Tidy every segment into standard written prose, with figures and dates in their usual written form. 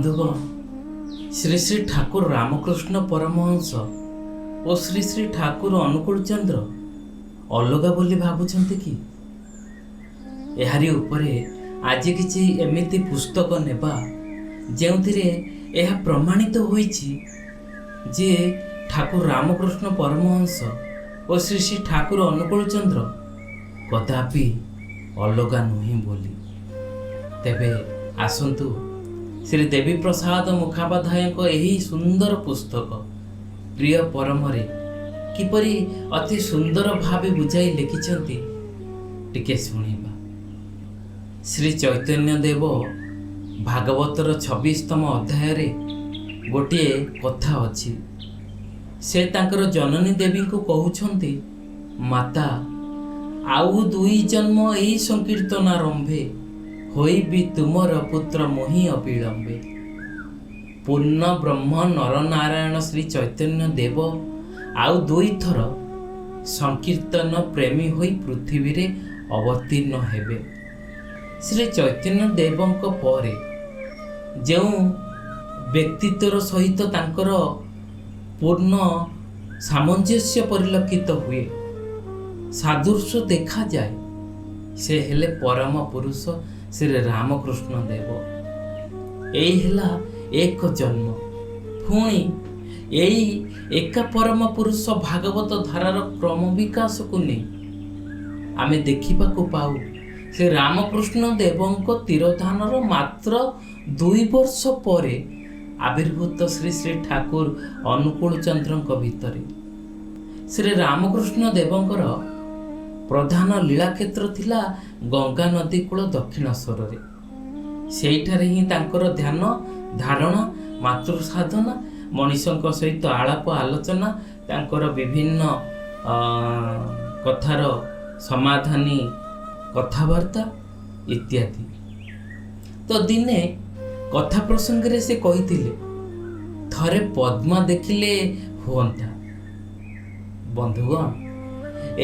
ବନ୍ଧୁଗଣ, ଶ୍ରୀ ଶ୍ରୀ ଠାକୁର ରାମକୃଷ୍ଣ ପରମହଂସ ଓ ଶ୍ରୀ ଶ୍ରୀ ଠାକୁର ଅନୁକୂଳ ଚନ୍ଦ୍ର ଅଲଗା ବୋଲି ଭାବୁଛନ୍ତି କି? ଏହାରି ଉପରେ ଆଜି କିଛି ଏମିତି ପୁସ୍ତକ ନେବା ଯେଉଁଥିରେ ଏହା ପ୍ରମାଣିତ ହୋଇଛି ଯେ ଠାକୁର ରାମକୃଷ୍ଣ ପରମହଂସ ଓ ଶ୍ରୀ ଶ୍ରୀ ଠାକୁର ଅନୁକୂଳ ଚନ୍ଦ୍ର କଦାପି ଅଲଗା ନୁହେଁ ବୋଲି। ତେବେ ଆସନ୍ତୁ ଶ୍ରୀ ଦେବୀ ପ୍ରସାଦ ମୁଖୋପାଧ୍ୟାୟଙ୍କ ଏହି ସୁନ୍ଦର ପୁସ୍ତକ ପ୍ରିୟ ପରମରେ କିପରି ଅତି ସୁନ୍ଦର ଭାବେ ବୁଝାଇ ଲେଖିଛନ୍ତି ଟିକେ ଶୁଣିବା। ଶ୍ରୀ ଚୈତନ୍ୟ ଦେବ ଭାଗବତର 26ତମ ଅଧ୍ୟାୟରେ ଗୋଟିଏ କଥା ଅଛି। ସେ ତାଙ୍କର ଜନନୀ ଦେବୀଙ୍କୁ କହୁଛନ୍ତି, ମାତା ଆଉ 2 ଜନ୍ମ ଏଇ ସଂକୀର୍ତ୍ତନାରମ୍ଭେ ହୋଇବି ତୁମର ପୁତ୍ର ମୋହି ଅବିଳମ୍ବେ। ପୂର୍ଣ୍ଣ ବ୍ରହ୍ମ ନରନାରାୟଣ ଶ୍ରୀ ଚୈତନ୍ୟ ଦେବ ଆଉ 2 ଥର ସଂକୀର୍ତ୍ତନ ପ୍ରେମୀ ହୋଇ ପୃଥିବୀରେ ଅବତୀର୍ଣ୍ଣ ହେବେ। ଶ୍ରୀ ଚୈତନ୍ୟ ଦେବଙ୍କ ପରେ ଯେଉଁ ବ୍ୟକ୍ତିତ୍ୱର ସହିତ ତାଙ୍କର ପୂର୍ଣ୍ଣ ସାମଞ୍ଜସ୍ୟ ପରିଲକ୍ଷିତ ହୁଏ, ସାଦୃଶ୍ୟ ଦେଖାଯାଏ, ସେ ହେଲେ ପରମ ପୁରୁଷ ଶ୍ରୀ ରାମକୃଷ୍ଣ ଦେବ। ଏଇ ହେଲା ଏକ ଜନ୍ମ। ପୁଣି ଏଇ ଏକା ପରମ ପୁରୁଷ ଭାଗବତ ଧାରାର କ୍ରମ ବିକାଶକୁ ନେଇ ଆମେ ଦେଖିବାକୁ ପାଉ ଶ୍ରୀ ରାମକୃଷ୍ଣ ଦେବଙ୍କ ତିରୋଧାନର ମାତ୍ର 2 ବର୍ଷ ପରେ ଆବିର୍ଭୂତ ଶ୍ରୀ ଶ୍ରୀ ଠାକୁର ଅନୁକୂଳ ଚନ୍ଦ୍ରଙ୍କ ଭିତରେ। ଶ୍ରୀ ରାମକୃଷ୍ଣ ଦେବଙ୍କର ପ୍ରଧାନ ଲୀଳାକ୍ଷେତ୍ର ଥିଲା ଗଙ୍ଗା ନଦୀ କୂଳ ଦକ୍ଷିଣେଶ୍ୱରରେ। ସେଇଠାରେ ହିଁ ତାଙ୍କର ଧ୍ୟାନ ଧାରଣା, ମାତୃ ସାଧନା, ମଣିଷଙ୍କ ସହିତ ଆଳାପ ଆଲୋଚନା, ତାଙ୍କର ବିଭିନ୍ନ କଥାର ସମାଧାନୀ କଥାବାର୍ତ୍ତା ଇତ୍ୟାଦି। ତ ଦିନେ କଥା ପ୍ରସଙ୍ଗରେ ସେ କହିଥିଲେ, ଥରେ ପଦ୍ମା ଦେଖିଲେ ହୁଅନ୍ତା। ବନ୍ଧୁଗଣ,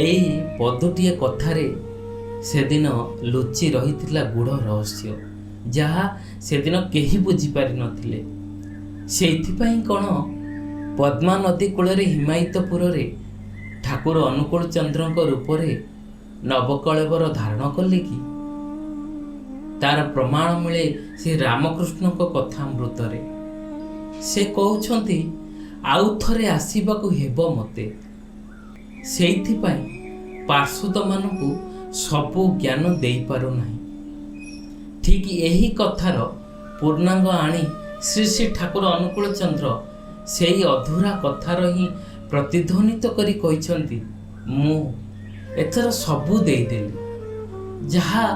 ଏଇ ପଦଟିଏ କଥାରେ ସେଦିନ ଲୁଚି ରହିଥିଲା ଗୂଢ଼ ରହସ୍ୟ, ଯାହା ସେଦିନ କେହି ବୁଝିପାରିନଥିଲେ। ସେଇଥିପାଇଁ କ'ଣ ପଦ୍ମା ନଦୀ କୂଳରେ ହିମାୟିତପୁରରେ ଠାକୁର ଅନୁକୂଳ ଚନ୍ଦ୍ରଙ୍କ ରୂପରେ ନବକଳେବର ଧାରଣ କଲେ କି? ତାର ପ୍ରମାଣ ମିଳେ ସେ ରାମକୃଷ୍ଣଙ୍କ କଥାମୃତରେ। ସେ କହୁଛନ୍ତି, ଆଉ ଥରେ ଆସିବାକୁ ହେବ ମୋତେ। ସେଇଥିପାଇଁ ପାର୍ଶ୍ୱଦମାନଙ୍କୁ ସବୁ ଜ୍ଞାନ ଦେଇପାରୁନାହିଁ। ଠିକ୍ ଏହି କଥାର ପୂର୍ଣ୍ଣାଙ୍ଗ ଆଣି ଶ୍ରୀ ଶ୍ରୀ ଠାକୁର ଅନୁକୂଳ ଚନ୍ଦ୍ର ସେଇ ଅଧୁରା କଥାର ହିଁ ପ୍ରତିଧ୍ୱନିତ କରି କହିଛନ୍ତି, ମୁଁ ଏଥର ସବୁ ଦେଇଦେଲି। ଯାହା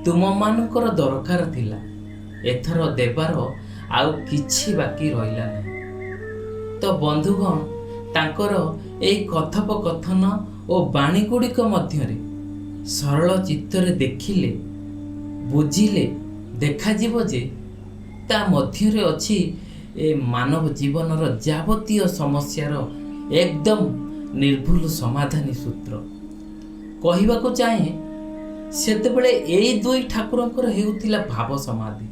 ତୁମମାନଙ୍କର ଦରକାର ଥିଲା, ଏଥର ଦେବାର ଆଉ କିଛି ବାକି ରହିଲା ନାହିଁ। ତ ବନ୍ଧୁଗଣ, ତାଙ୍କର ଏହି କଥୋପକଥନ ଓ ବାଣୀଗୁଡ଼ିକ ମଧ୍ୟରେ ସରଳ ଚିତ୍ତରେ ଦେଖିଲେ, ବୁଝିଲେ ଦେଖାଯିବ ଯେ ତା ମଧ୍ୟରେ ଅଛି ଏ ମାନବ ଜୀବନର ଯାବତୀୟ ସମସ୍ୟାର ଏକଦମ ନିର୍ଭୁଲ ସମାଧାନୀ ସୂତ୍ର। କହିବାକୁ ଚାହେଁ, ସେତେବେଳେ ଏଇ 2 ଠାକୁରଙ୍କର ହେଉଥିଲା ଭାବ ସମାଧି।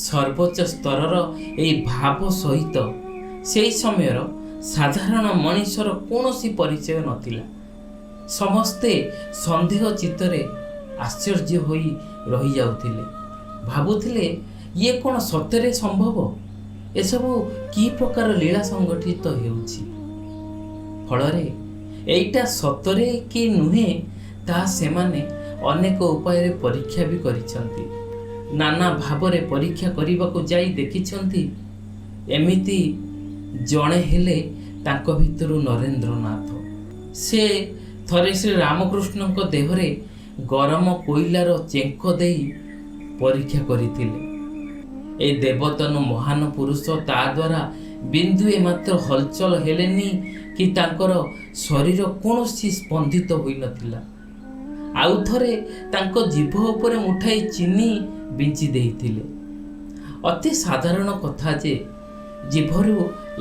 ସର୍ବୋଚ୍ଚ ସ୍ତରର ଏହି ଭାବ ସହିତ ସେହି ସମୟର ସାଧାରଣ ମଣିଷର କୌଣସି ପରିଚୟ ନଥିଲା। ସମସ୍ତେ ସନ୍ଦେହ ଚିତ୍ତରେ ଆଶ୍ଚର୍ଯ୍ୟ ହୋଇ ରହିଯାଉଥିଲେ। ଭାବୁଥିଲେ, ଇଏ କ'ଣ ସତରେ ସମ୍ଭବ? ଏସବୁ କି ପ୍ରକାର ଲୀଳା ସଂଗଠିତ ହେଉଛି? ଫଳରେ ଏଇଟା ସତରେ କି ନୁହେଁ ତାହା ସେମାନେ ଅନେକ ଉପାୟରେ ପରୀକ୍ଷା ବି କରିଛନ୍ତି। ନାନା ଭାବରେ ପରୀକ୍ଷା କରିବାକୁ ଯାଇ ଦେଖିଛନ୍ତି। ଏମିତି ଜଣେ ହେଲେ ତାଙ୍କ ଭିତରୁ ନରେନ୍ଦ୍ରନାଥ। ସେ ଥରେ ଶ୍ରୀ ରାମକୃଷ୍ଣଙ୍କ ଦେହରେ ଗରମ କୋଇଲାର ଚେଙ୍କ ଦେଇ ପରୀକ୍ଷା କରିଥିଲେ। ଏ ଦେବତନୁ ମହାନ ପୁରୁଷ ତା ଦ୍ୱାରା ବିନ୍ଦୁଏ ମାତ୍ର ହଲଚଲ ହେଲେନି କି ତାଙ୍କର ଶରୀର କୌଣସି ସ୍ପନ୍ଦିତ ହୋଇନଥିଲା। ଆଉ ଥରେ ତାଙ୍କ ଜିଭ ଉପରେ ମୁଠାଏ ଚିନି ବିଞ୍ଚି ଦେଇଥିଲେ। ଅତି ସାଧାରଣ କଥା ଯେ ଜିଭରୁ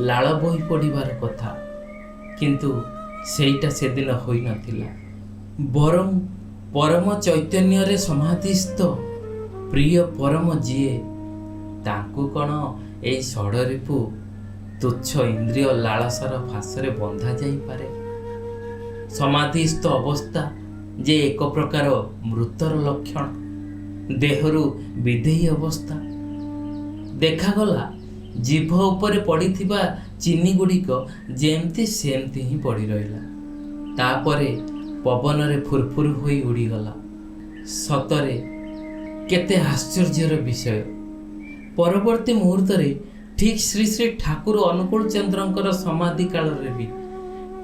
ଲାଳ ବୋହି ପଡ଼ିବାର କଥା, କିନ୍ତୁ ସେଇଟା ସେଦିନ ହୋଇନଥିଲା। ବରଂ ପରମ ଚୈତନ୍ୟରେ ସମାଧିସ୍ଥ ପ୍ରିୟ ପରମ ଯିଏ ତାଙ୍କୁ କ'ଣ ଏଇ ଷଡ଼ରିପୁ ତୁଚ୍ଛ ଇନ୍ଦ୍ରିୟ ଲାଳସାର ଫାଶରେ ବନ୍ଧା ଯାଇପାରେ? ସମାଧିସ୍ଥ ଅବସ୍ଥା ଯେ ଏକ ପ୍ରକାର ମୃତର ଲକ୍ଷଣ, ଦେହରୁ ବିଦେହୀ ଅବସ୍ଥା। ଦେଖାଗଲା ଜିଭ ଉପରେ ପଡ଼ିଥିବା ଚିନି ଗୁଡ଼ିକ ଯେମିତି ସେମିତି ହିଁ ପଡ଼ି ରହିଲା, ତାପରେ ପବନରେ ଫୁରଫୁର ହୋଇ ଉଡ଼ିଗଲା। ସତରେ କେତେ ଆଶ୍ଚର୍ଯ୍ୟର ବିଷୟ! ପରବର୍ତ୍ତୀ ମୁହୂର୍ତ୍ତରେ ଠିକ୍ ଶ୍ରୀ ଶ୍ରୀ ଠାକୁର ଅନୁକୂଳ ଚନ୍ଦ୍ରଙ୍କର ସମାଧି କାଳରେ ବି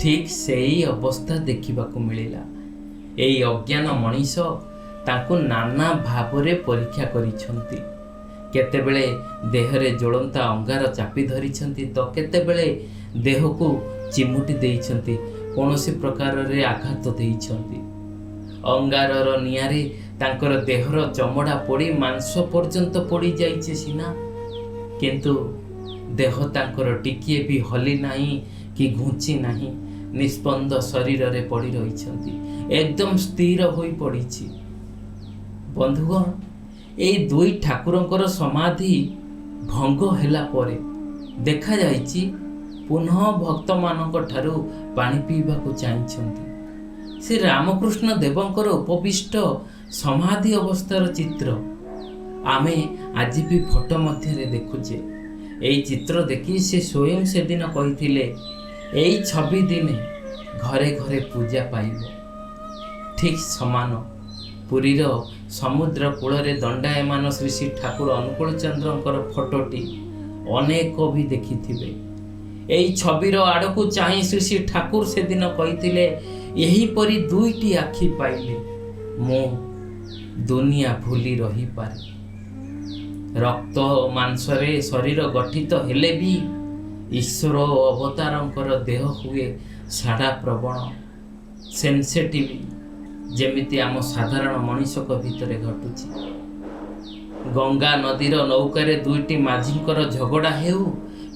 ଠିକ୍ ସେଇ ଅବସ୍ଥା ଦେଖିବାକୁ ମିଳିଲା। ଏଇ ଅଜ୍ଞାନ ମଣିଷ ତାଙ୍କୁ ନାନା ଭାବରେ ପରୀକ୍ଷା କରିଛନ୍ତି। କେତେବେଳେ ଦେହରେ ଜ୍ୱଳନ୍ତା ଅଙ୍ଗାର ଚାପି ଧରିଛନ୍ତି ତ କେତେବେଳେ ଦେହକୁ ଚିମୁଟି ଦେଇଛନ୍ତି, କୌଣସି ପ୍ରକାରରେ ଆଘାତ ଦେଇଛନ୍ତି। ଅଙ୍ଗାରର ନିଆଁରେ ତାଙ୍କର ଦେହର ଚମଡ଼ା ପୋଡ଼ି ମାଂସ ପର୍ଯ୍ୟନ୍ତ ପୋଡ଼ିଯାଇଛି ସିନା, କିନ୍ତୁ ଦେହ ତାଙ୍କର ଟିକିଏ ବି ହଲି ନାହିଁ କି ଘୁଞ୍ଚି ନାହିଁ। ନିସ୍ପନ୍ଦ ଶରୀରରେ ପଡ଼ି ରହିଛନ୍ତି, ଏକଦମ ସ୍ଥିର ହୋଇ ପଡ଼ିଛି। ବନ୍ଧୁଗଣ, ଏଇ ଦୁଇ ଠାକୁରଙ୍କର ସମାଧି ଭଙ୍ଗ ହେଲା ପରେ ଦେଖାଯାଇଛି ପୁନଃ ଭକ୍ତମାନଙ୍କ ଠାରୁ ପାଣି ପିଇବାକୁ ଚାହିଁଛନ୍ତି। ଶ୍ରୀ ରାମକୃଷ୍ଣ ଦେବଙ୍କର ଉପବିଷ୍ଟ ସମାଧି ଅବସ୍ଥାର ଚିତ୍ର ଆମେ ଆଜି ବି ଫଟୋ ମଧ୍ୟରେ ଦେଖୁଛେ। ଏଇ ଚିତ୍ର ଦେଖି ସେ ସ୍ୱୟଂ ସେଦିନ କହିଥିଲେ, ଏଇ 6 ଦିନେ ଘରେ ଘରେ ପୂଜା ପାଇବ। ଠିକ୍ ସମାନ ପୁରୀର ସମୁଦ୍ର କୂଳରେ ଦଣ୍ଡାୟମାନ ଶ୍ରୀ ଶ୍ରୀ ଠାକୁର ଅନୁକୂଳ ଚନ୍ଦ୍ରଙ୍କର ଫଟୋଟି ଅନେକ ବି ଦେଖିଥିବେ। ଏଇ ଛବିର ଆଡ଼କୁ ଚାହିଁ ଶ୍ରୀ ଶ୍ରୀ ଠାକୁର ସେଦିନ କହିଥିଲେ, ଏହିପରି 2ଟି ଆଖି ପାଇଲେ ମୁଁ ଦୁନିଆ ଭୁଲି ରହିପାରେ। ରକ୍ତ ମାଂସରେ ଶରୀର ଗଠିତ ହେଲେ ବି ଈଶ୍ୱର ଓ ଅବତାରଙ୍କର ଦେହ ହୁଏ ଶାଢ଼ା ପ୍ରବଣ, ସେନ୍ସିଟିଭ, ଯେମିତି ଆମ ସାଧାରଣ ମଣିଷଙ୍କ ଭିତରେ ଘଟୁଛି। ଗଙ୍ଗା ନଦୀର ନୌକାରେ 2ଟି ମାଝିଙ୍କର ଝଗଡ଼ା ହେଉ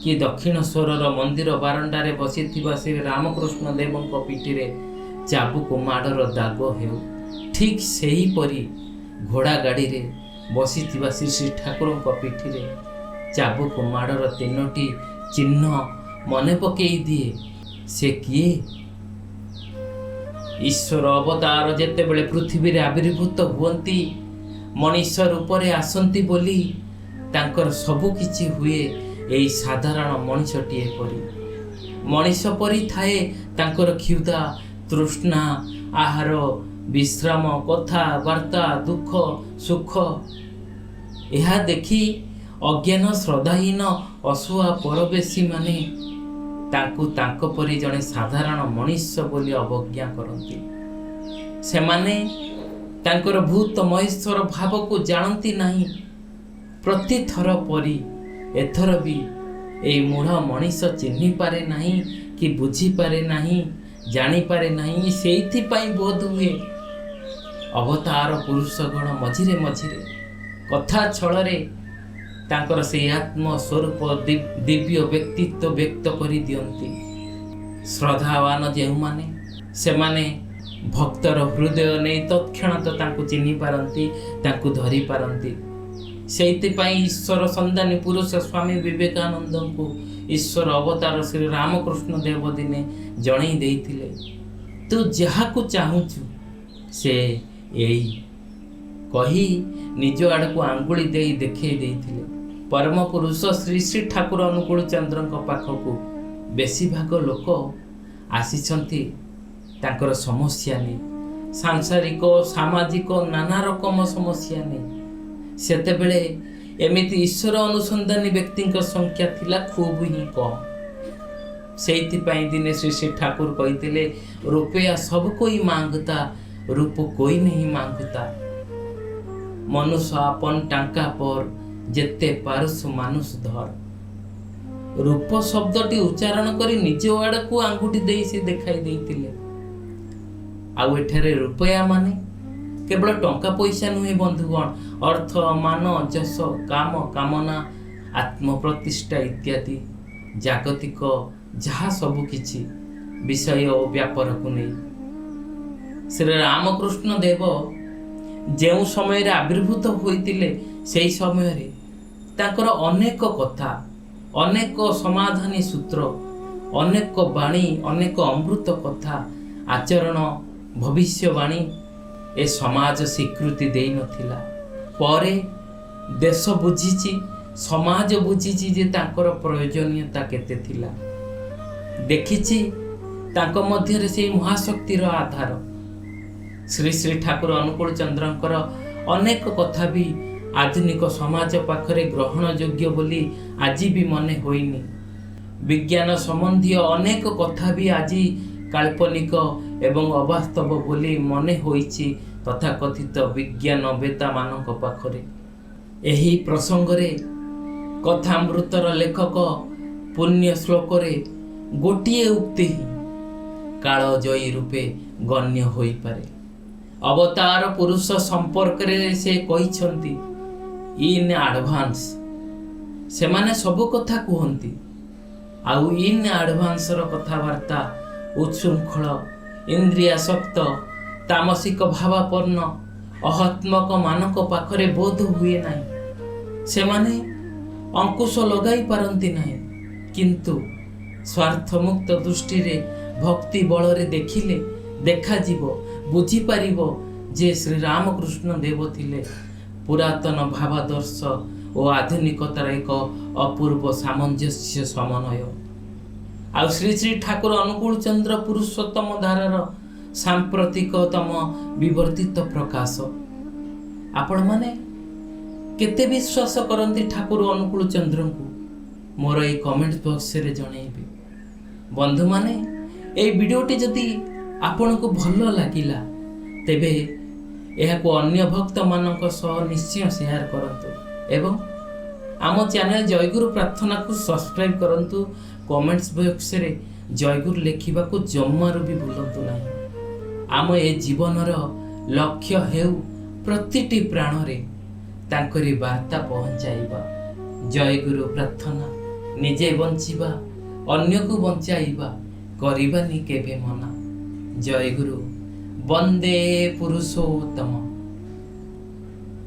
କି ଦକ୍ଷିଣେଶ୍ୱରର ମନ୍ଦିର ବାରଣ୍ଡାରେ ବସିଥିବା ଶ୍ରୀ ରାମକୃଷ୍ଣ ଦେବଙ୍କ ପିଠିରେ ଚାବୁକ ମାଡ଼ର ଦାଗ ହେଉ, ଠିକ୍ ସେହିପରି ଘୋଡ଼ା ଗାଡ଼ିରେ ବସିଥିବା ଶ୍ରୀ ଶ୍ରୀ ଠାକୁରଙ୍କ ପିଠିରେ ଚାବୁକ ମାଡ଼ର 3ଟି ଚିହ୍ନ ମନେ ପକେଇ ଦିଏ ସେ କିଏ? ଈଶ୍ୱର ଅବତାର ଯେତେବେଳେ ପୃଥିବୀରେ ଆବିର୍ଭୂତ ହୁଅନ୍ତି, ମଣିଷ ରୂପରେ ଆସନ୍ତି ବୋଲି ତାଙ୍କର ସବୁ କିଛି ହୁଏ ଏଇ ସାଧାରଣ ମଣିଷଟିଏ ପରି। ମଣିଷ ପରି ଥାଏ ତାଙ୍କର କ୍ଷୁଧା, ତୃଷ୍ଣା, ଆହାର, ବିଶ୍ରାମ, କଥାବାର୍ତ୍ତା, ଦୁଃଖ ସୁଖ। ଏହା ଦେଖି ଅଜ୍ଞାନ ଶ୍ରଦ୍ଧାହୀନ ଅସୂୟା ପରବେଶୀମାନେ ତାଙ୍କୁ ତାଙ୍କ ପରି ଜଣେ ସାଧାରଣ ମଣିଷ ବୋଲି ଅବଜ୍ଞା କରନ୍ତି। ସେମାନେ ତାଙ୍କର ଭୂତ ମହେଶ୍ୱର ଭାବକୁ ଜାଣନ୍ତି ନାହିଁ। ପ୍ରତିଥର ପରି ଏଥର ବି ଏଇ ମୂଢ଼ ମଣିଷ ଚିହ୍ନିପାରେ ନାହିଁ କି ବୁଝିପାରେ ନାହିଁ, ଜାଣିପାରେ ନାହିଁ। ସେଇଥିପାଇଁ ବୋଧ ହୁଏ ଅବତାର ପୁରୁଷଗଣ ମଝିରେ ମଝିରେ କଥା ଛଳରେ ତାଙ୍କର ସେଇ ଆତ୍ମ ସ୍ୱରୂପ ଦିବ୍ୟ ବ୍ୟକ୍ତିତ୍ୱ ବ୍ୟକ୍ତ କରି ଦିଅନ୍ତି। ଶ୍ରଦ୍ଧାବାନ ଯେଉଁମାନେ, ସେମାନେ ଭକ୍ତର ହୃଦୟ ନେଇ ତତ୍କ୍ଷଣାତ ତାଙ୍କୁ ଚିହ୍ନି ପାରନ୍ତି, ତାଙ୍କୁ ଧରି ପାରନ୍ତି। ସେଇଥିପାଇଁ ଈଶ୍ୱର ସନ୍ଧାନୀ ପୁରୁଷ ସ୍ୱାମୀ ବିବେକାନନ୍ଦଙ୍କୁ ଈଶ୍ୱର ଅବତାର ଶ୍ରୀ ରାମକୃଷ୍ଣ ଦେବ ଦିନେ ଜଣେଇ ଦେଇଥିଲେ, ତୁ ଯାହାକୁ ଚାହୁଁଛୁ ସେ ଏଇ କହି ନିଜ ଆଡ଼କୁ ଆଙ୍ଗୁଳି ଦେଇ ଦେଖେଇ ଦେଇଥିଲେ। ପରମ ପୁରୁଷ ଶ୍ରୀ ଶ୍ରୀ ଠାକୁର ଅନୁକୂଳ ଚନ୍ଦ୍ରଙ୍କ ପାଖକୁ ବେଶୀ ଭାଗ ଲୋକ ଆସିଛନ୍ତି ତାଙ୍କର ସମସ୍ୟା ନେଇ, ସାଂସାରିକ ସାମାଜିକ ନାନା ରକମ ସମସ୍ୟା ନେଇ। ସେତେବେଳେ ଏମିତି ଈଶ୍ୱର ଅନୁସନ୍ଧାନୀ ବ୍ୟକ୍ତିଙ୍କ ସଂଖ୍ୟା ଥିଲା ଖୁବ୍ ହିଁ କମ୍। ସେଇଥିପାଇଁ ଦିନେ ଶ୍ରୀ ଶ୍ରୀ ଠାକୁର କହିଥିଲେ, रुपया सब कोई मांगता, रूप कोई नहीं मांगता। मनुष्य आपन टांका पर जेते पारुस मानुष धर। रूप शब्दटी उच्चारण करी निज आड़क आंगुठी दे से देखाई देइतिले। आउ एठारे रुपया माने केवल टंका पैसा नुहे बंधुगण, अर्थ मान जस काम कामना आत्म प्रतिष्ठा इत्यादि जागतिक जहाँ सबु किछि विषय और व्यापार को नहीं। श्री रामकृष्ण देव जो समय आविर्भूत होइतिले सेई समय रे ତାଙ୍କର ଅନେକ କଥା, ଅନେକ ସମାଧାନୀ ସୂତ୍ର, ଅନେକ ବାଣୀ, ଅନେକ ଅମୃତ କଥା, ଆଚରଣ, ଭବିଷ୍ୟବାଣୀ ଏ ସମାଜ ସ୍ୱୀକୃତି ଦେଇନଥିଲା। ପରେ ଦେଶ ବୁଝିଛି, ସମାଜ ବୁଝିଛି ଯେ ତାଙ୍କର ପ୍ରୟୋଜନୀୟତା କେତେ ଥିଲା। ଦେଖିଛି ତାଙ୍କ ମଧ୍ୟରେ ସେଇ ମହାଶକ୍ତିର ଆଧାର। ଶ୍ରୀ ଶ୍ରୀ ଠାକୁର ଅନୁକୂଳ ଚନ୍ଦ୍ରଙ୍କର ଅନେକ କଥା ବି ଆଧୁନିକ ସମାଜ ପାଖରେ ଗ୍ରହଣଯୋଗ୍ୟ ବୋଲି ଆଜି ବି ମନେ ହୋଇନି। ବିଜ୍ଞାନ ସମ୍ବନ୍ଧୀୟ ଅନେକ କଥା ବି ଆଜି କାଳ୍ପନିକ ଏବଂ ଅବାସ୍ତବ ବୋଲି ମନେ ହୋଇଛି ତଥାକଥିତ ବିଜ୍ଞାନବେତ୍ତାମାନଙ୍କ ପାଖରେ। ଏହି ପ୍ରସଙ୍ଗରେ କଥାମୃତର ଲେଖକ ପୁଣ୍ୟ ଶ୍ଲୋକରେ ଗୋଟିଏ ଉକ୍ତି ହିଁ କାଳଜୟୀ ରୂପେ ଗଣ୍ୟ ହୋଇପାରେ। ଅବତାର ପୁରୁଷ ସମ୍ପର୍କରେ ସେ କହିଛନ୍ତି, ଇନ୍ ଆଡଭାନ୍ସ। ସେମାନେ ସବୁ କଥା କୁହନ୍ତି, ଆଉ ଇନ୍ ଆଡଭାନ୍ସର କଥାବାର୍ତ୍ତା ଉଚ୍ଛୃଙ୍ଖଳ, ଇନ୍ଦ୍ରିୟାସକ୍ତ, ତାମସିକ ଭାବାପନ୍ନ ଅହତ୍ମକ ମାନଙ୍କ ପାଖରେ ବୋଧ ହୁଏ ନାହିଁ। ସେମାନେ ଅଙ୍କୁଶ ଲଗାଇ ପାରନ୍ତି ନାହିଁ, କିନ୍ତୁ ସ୍ୱାର୍ଥମୁକ୍ତ ଦୃଷ୍ଟିରେ ଭକ୍ତି ବଳରେ ଦେଖିଲେ ଦେଖାଯିବ, ବୁଝିପାରିବ ଯେ ଶ୍ରୀରାମକୃଷ୍ଣ ଦେବ ଥିଲେ ପୁରାତନ ଭାବାଦର୍ଶ ଓ ଆଧୁନିକତାର ଏକ ଅପୂର୍ବ ସାମଞ୍ଜସ୍ୟ ସମନ୍ୱୟ। ଆଉ ଶ୍ରୀ ଶ୍ରୀ ଠାକୁର ଅନୁକୂଳ ଚନ୍ଦ୍ର ପୁରୁଷୋତ୍ତମ ଧାରାର ସାମ୍ପ୍ରତିକତମ ବିବର୍ତ୍ତିତ ପ୍ରକାଶ। ଆପଣମାନେ କେତେ ବିଶ୍ୱାସ କରନ୍ତି ଠାକୁର ଅନୁକୂଳ ଚନ୍ଦ୍ରଙ୍କୁ? ମୋର ଏଇ କମେଣ୍ଟ ବକ୍ସରେ ଜଣେଇବେ। ବନ୍ଧୁମାନେ, এই ଭିଡ଼ିଓଟି ଯଦି ଆପଣଙ୍କୁ ଭଲ ଲାଗିଲା ତେବେ ଏହାକୁ ଅନ୍ୟ ଭକ୍ତମାନଙ୍କ ସହ ନିଶ୍ଚୟ ସେୟାର କରନ୍ତୁ ଏବଂ ଆମ ଚ୍ୟାନେଲ ଜୟଗୁରୁ ପ୍ରାର୍ଥନାକୁ ସବସ୍କ୍ରାଇବ୍ କରନ୍ତୁ। କମେଣ୍ଟସ୍ ବକ୍ସରେ ଜୟଗୁରୁ ଲେଖିବାକୁ ଜମାରୁ ବି ଭୁଲନ୍ତୁ ନାହିଁ। ଆମ ଏ ଜୀବନର ଲକ୍ଷ୍ୟ ହେଉ ପ୍ରତିଟି ପ୍ରାଣରେ ତାଙ୍କରି ବାର୍ତ୍ତା ପହଞ୍ଚାଇବା। ଜୟଗୁରୁ ପ୍ରାର୍ଥନା, ନିଜେ ବଞ୍ଚିବା, ଅନ୍ୟକୁ ବଞ୍ଚାଇବା, କରିବାନି କେବେ ମନା। ଜୟଗୁରୁ, ବନ୍ଦେ ପୁରୁଷୋତ୍ତମ।